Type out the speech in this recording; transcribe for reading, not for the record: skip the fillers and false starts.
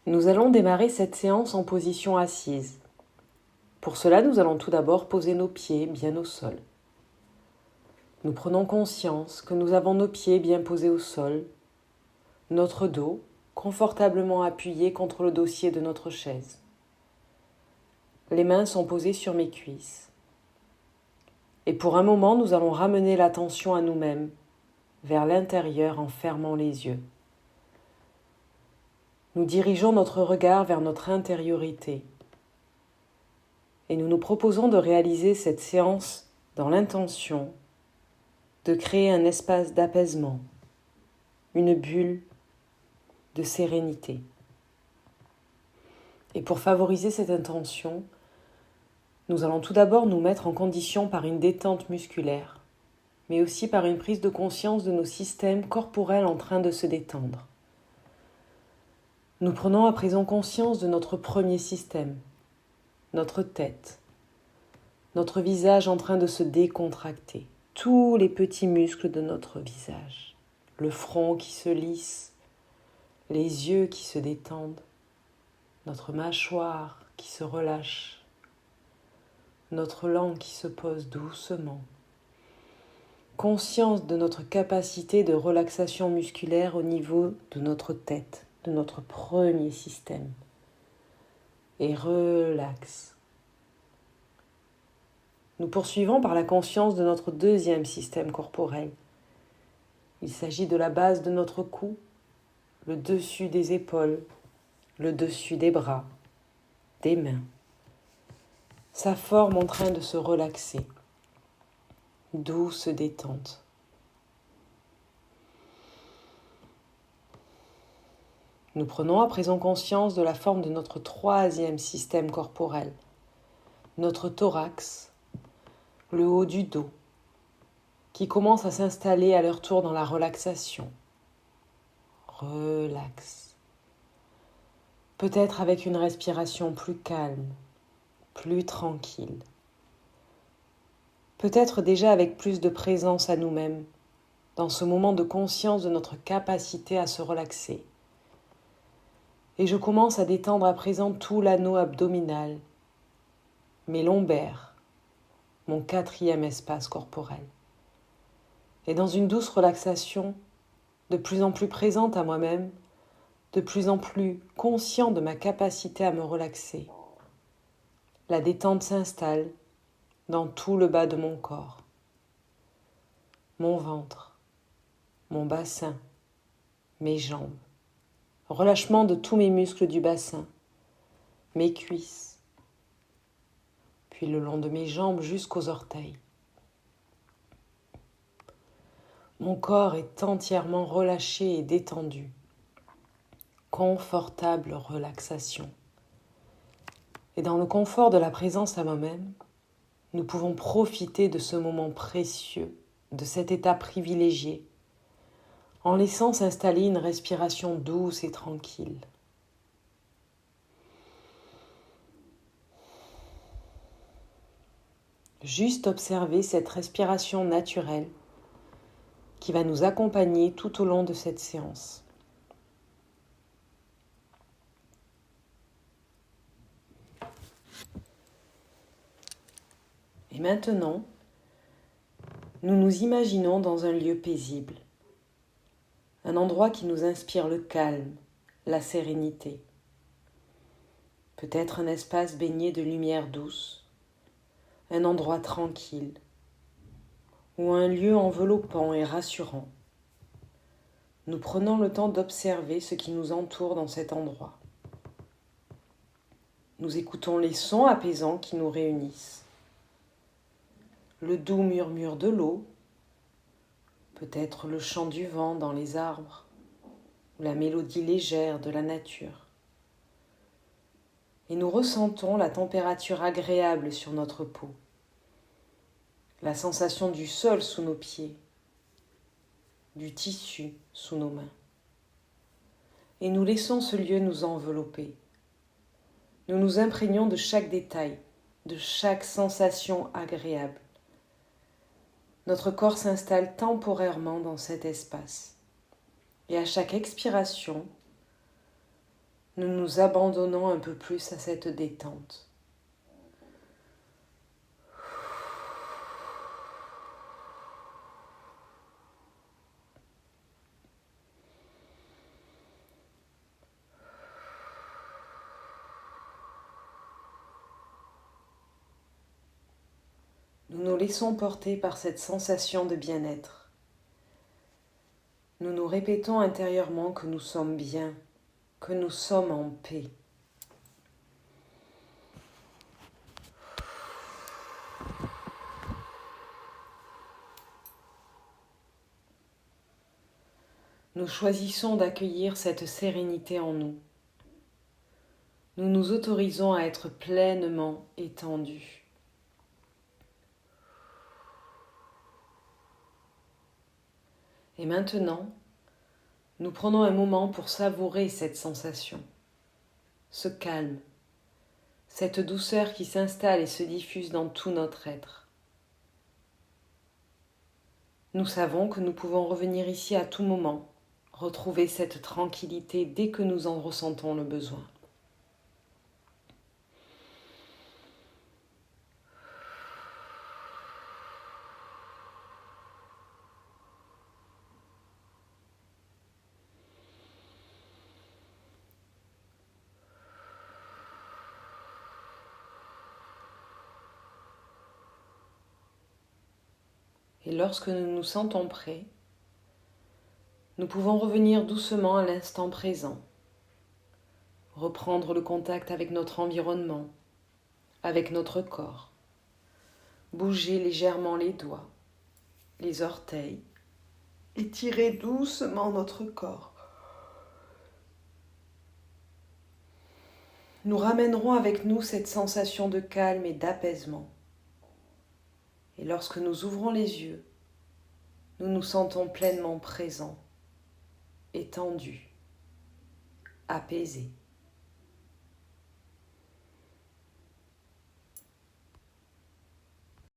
Nous allons démarrer cette séance en position assise. Pour cela, nous allons tout d'abord poser nos pieds bien au sol. Nous prenons conscience que nous avons nos pieds bien posés au sol, notre dos confortablement appuyé contre le dossier de notre chaise. Les mains sont posées sur mes cuisses. Et pour un moment, nous allons ramener l'attention à nous-mêmes, vers l'intérieur en fermant les yeux. Nous dirigeons notre regard vers notre intériorité. Et nous nous proposons de réaliser cette séance dans l'intention de créer un espace d'apaisement, une bulle de sérénité. Et pour favoriser cette intention, nous allons tout d'abord nous mettre en condition par une détente musculaire, mais aussi par une prise de conscience de nos systèmes corporels en train de se détendre. Nous prenons à présent conscience de notre premier système, notre tête, notre visage en train de se décontracter, tous les petits muscles de notre visage, le front qui se lisse, les yeux qui se détendent, notre mâchoire qui se relâche, notre langue qui se pose doucement. Conscience de notre capacité de relaxation musculaire au niveau de notre tête, de notre premier système. Et relax. Nous poursuivons par la conscience de notre deuxième système corporel. Il s'agit de la base de notre cou, le dessus des épaules, le dessus des bras, des mains. Sa forme en train de se relaxer. Douce détente. Nous prenons à présent conscience de la forme de notre troisième système corporel, notre thorax, le haut du dos, qui commence à s'installer à leur tour dans la relaxation. Relax. Peut-être avec une respiration plus calme, plus tranquille. Peut-être déjà avec plus de présence à nous-mêmes, dans ce moment de conscience de notre capacité à se relaxer. Et je commence à détendre à présent tout l'anneau abdominal, mes lombaires, mon quatrième espace corporel. Et dans une douce relaxation, de plus en plus présente à moi-même, de plus en plus conscient de ma capacité à me relaxer, la détente s'installe dans tout le bas de mon corps, mon ventre, mon bassin, mes jambes, relâchement de tous mes muscles du bassin, mes cuisses, puis le long de mes jambes jusqu'aux orteils. Mon corps est entièrement relâché et détendu. Confortable relaxation. Et dans le confort de la présence à moi-même, nous pouvons profiter de ce moment précieux, de cet état privilégié, en laissant s'installer une respiration douce et tranquille. Juste observer cette respiration naturelle qui va nous accompagner tout au long de cette séance. Et maintenant, nous nous imaginons dans un lieu paisible, un endroit qui nous inspire le calme, la sérénité. Peut-être un espace baigné de lumière douce, un endroit tranquille, ou un lieu enveloppant et rassurant. Nous prenons le temps d'observer ce qui nous entoure dans cet endroit. Nous écoutons les sons apaisants qui nous réunissent. Le doux murmure de l'eau, peut-être le chant du vent dans les arbres, ou la mélodie légère de la nature. Et nous ressentons la température agréable sur notre peau, la sensation du sol sous nos pieds, du tissu sous nos mains. Et nous laissons ce lieu nous envelopper. Nous nous imprégnons de chaque détail, de chaque sensation agréable. Notre corps s'installe temporairement dans cet espace. Et à chaque expiration, nous nous abandonnons un peu plus à cette détente. Nous nous laissons porter par cette sensation de bien-être. Nous nous répétons intérieurement que nous sommes bien, que nous sommes en paix. Nous choisissons d'accueillir cette sérénité en nous. Nous nous autorisons à être pleinement étendus. Et maintenant, nous prenons un moment pour savourer cette sensation, ce calme, cette douceur qui s'installe et se diffuse dans tout notre être. Nous savons que nous pouvons revenir ici à tout moment, retrouver cette tranquillité dès que nous en ressentons le besoin. Et lorsque nous nous sentons prêts, nous pouvons revenir doucement à l'instant présent, reprendre le contact avec notre environnement, avec notre corps, bouger légèrement les doigts, les orteils, étirer doucement notre corps. Nous ramènerons avec nous cette sensation de calme et d'apaisement. Et lorsque nous ouvrons les yeux, nous nous sentons pleinement présents, étendus, apaisés.